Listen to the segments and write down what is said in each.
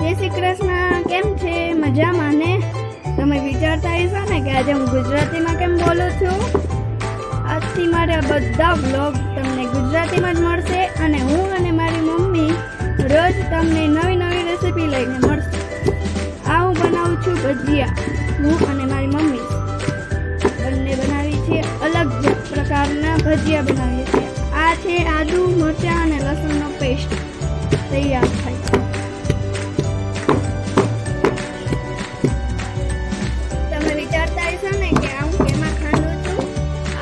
જય શ્રી કૃષ્ણ. કેમ છે? મજામાં ને? તમે વિચારતા હશો ને કે આજે હું ગુજરાતીમાં કેમ બોલું છું. આજથી મારા બધા વ્લોગ તમને ગુજરાતીમાં જ મળશે અને હું અને મારી મમ્મી રોજ તમને નવી નવી રેસીપી લઈને મળશે. આ હું બનાવું છું ભજીયા. હું અને મારી મમ્મી બંને બનાવી છે અલગ પ્રકારના ભજીયા બનાવીએ છીએ. આ છે આદુ, મરચાં અને લસણનો પેસ્ટ તૈયાર થાય છે. તમે વિચારતા હશો ને કે આ હું કેમાં ખાંડું છું.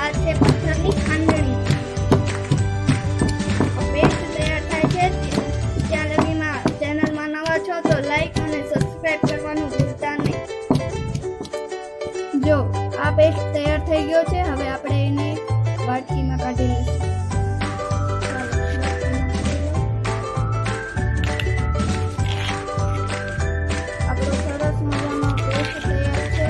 આ છે પથ્થરની ખાંડણી. પેસ્ટ તૈયાર થાય છે. ત્યાં લગીમાં ચેનલમાં નવા છો તો લાઈક અને સબસ્ક્રાઇબ કરવાનું ભૂલતા નહીં. જો આ પેસ્ટ તૈયાર થઈ ગયો છે. હવે આપણે એને વાટકીમાં કાઢી લઈશું. આપણો સરસ મજાનો પેસ્ટ તૈયાર છે.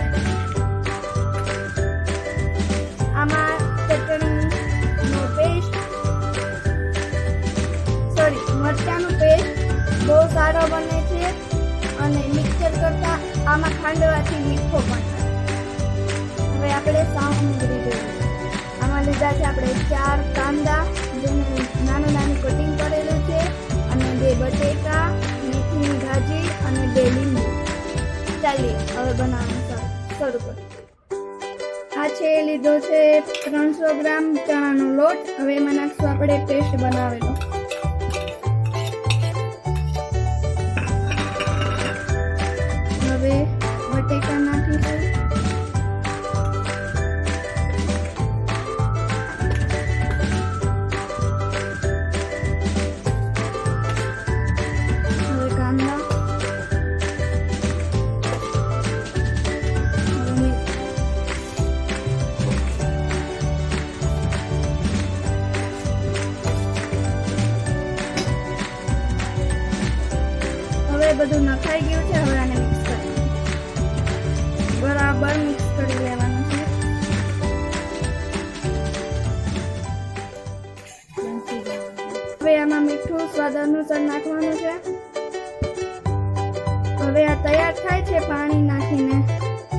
આમાં ચટણીનો પેસ્ટ મરચાંનો પેસ્ટ બહુ સારો બને છે અને મિક્સર કરતા આમાં ખાંડવાથી મીઠો પણ થાય. હવે આપણે સામગ્રી જોઈએ. આમાં લીધા છે આપણે 4 કાંદા, જેને નાનું નાનું કટિંગ કરેલું છે, અને 2 બટેકા, મેથીની ભાજી અને 2 લીંબુ. ચાલીએ હવે બનાવવાનું શરૂ કરીએ. આ છે લીધો છે 300 ગ્રામ ચણાનો લોટ. હવે એમાં નાખશું આપણે પેસ્ટ બનાવેલો. હવે બટેકા નાખીશું. હવે કાંદા. હવે બધું નખાઈ ગયું છે. હવે આને મિક્સ કરવાનું, બરાબર મિક્સ કરી લેવાનું છે. હવે આમાં મીઠું સ્વાદ અનુસાર નાખવાનું છે. હવે આ તૈયાર થાય છે પાણી નાખીને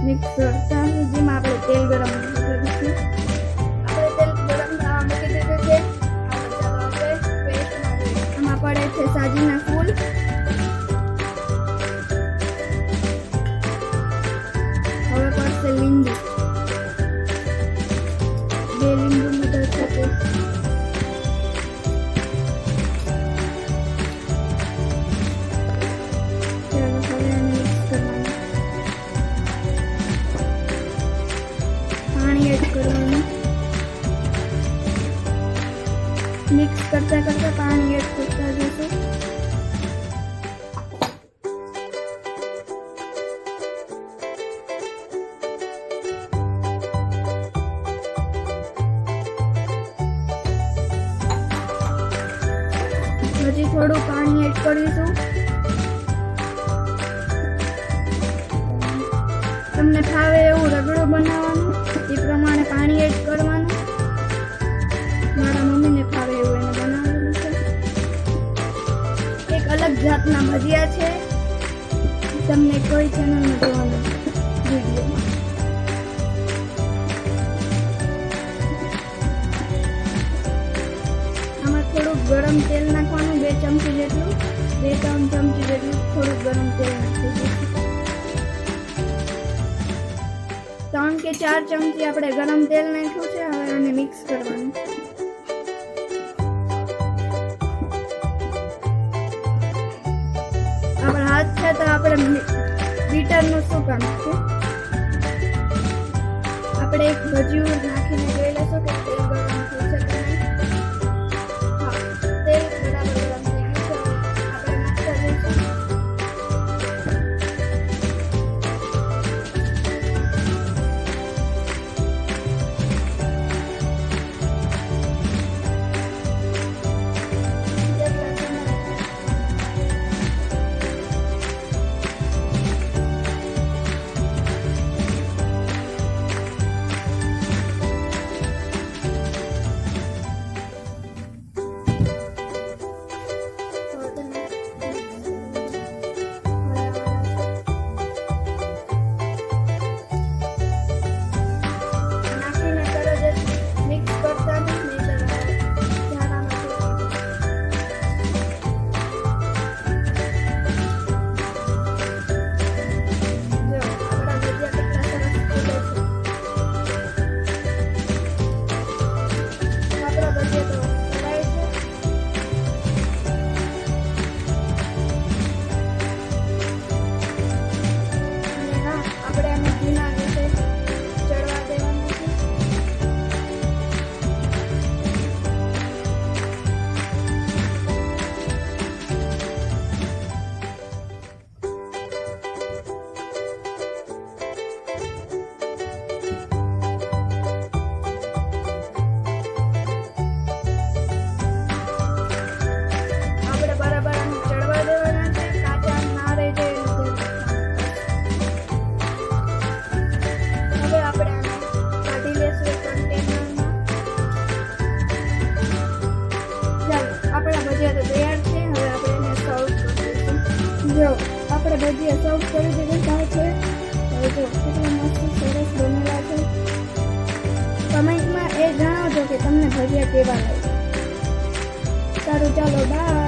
મિક્સર. ત્યાં સુધીમાં આપણે તેલ ગરમ કરીશું. આપણે તેલ ગરમ થવા મૂકી દીધું છે. ચાલો આપણે પેસ્ટ નાખીએ. આમાં પડે છે સાજીના ફૂલ. હવે પડશે લીંબુ. 2 લીંબુ મધર સાથે. ચાલો હવે આને મિક્સ કરવાનું. પાણી એડ કરવાનું. મિક્સ કરતા કરતા પાણી એડ કરતા જશું. હજી થોડું પાણી એડ કરીશું. તમને ફાવે એવું રગડો બનાવવાનું, એ પ્રમાણે પાણી એડ કરવાનું. મારા મમ્મીને ફાવે એવું એને બનાવેલું છે. એક અલગ જાતના ભજીયા છે. તમને કોઈ ચેનલમાં જોવાનું વિડીયોમાં. આમાં થોડુંક ગરમ તેલ નાખવાનું. 2 ચમચી જેટલું, 2-3 ચમચી જેટલું થોડુંક ગરમ તેલ નાખી દઈશું. 3 કે 4 ચમચી આપણે ગરમ તેલ નાખ્યું છે. હવે આને મિક્સ કરવાનું. આપણા હાથ છે તો આપણે બીટરનું શું કામ છે. આપણે એક ભજીયું નાખીને જોઈ લેશું કે તેલ ગરમ થયું છે કે નહીં. હા, તેલ બરાબર ગરમ થઈ ગયું છે. આપણે નાખતા જઈશું. જો આપણે ભજીયા સર્વ કરી દીધા છે. હવે જો કેટલા મસ્ત સરસ બનેલા છે. કમેન્ટમાં એ જણાવજો કે તમને ભજીયા કેવા લાગે. સારું ચાલો બાય.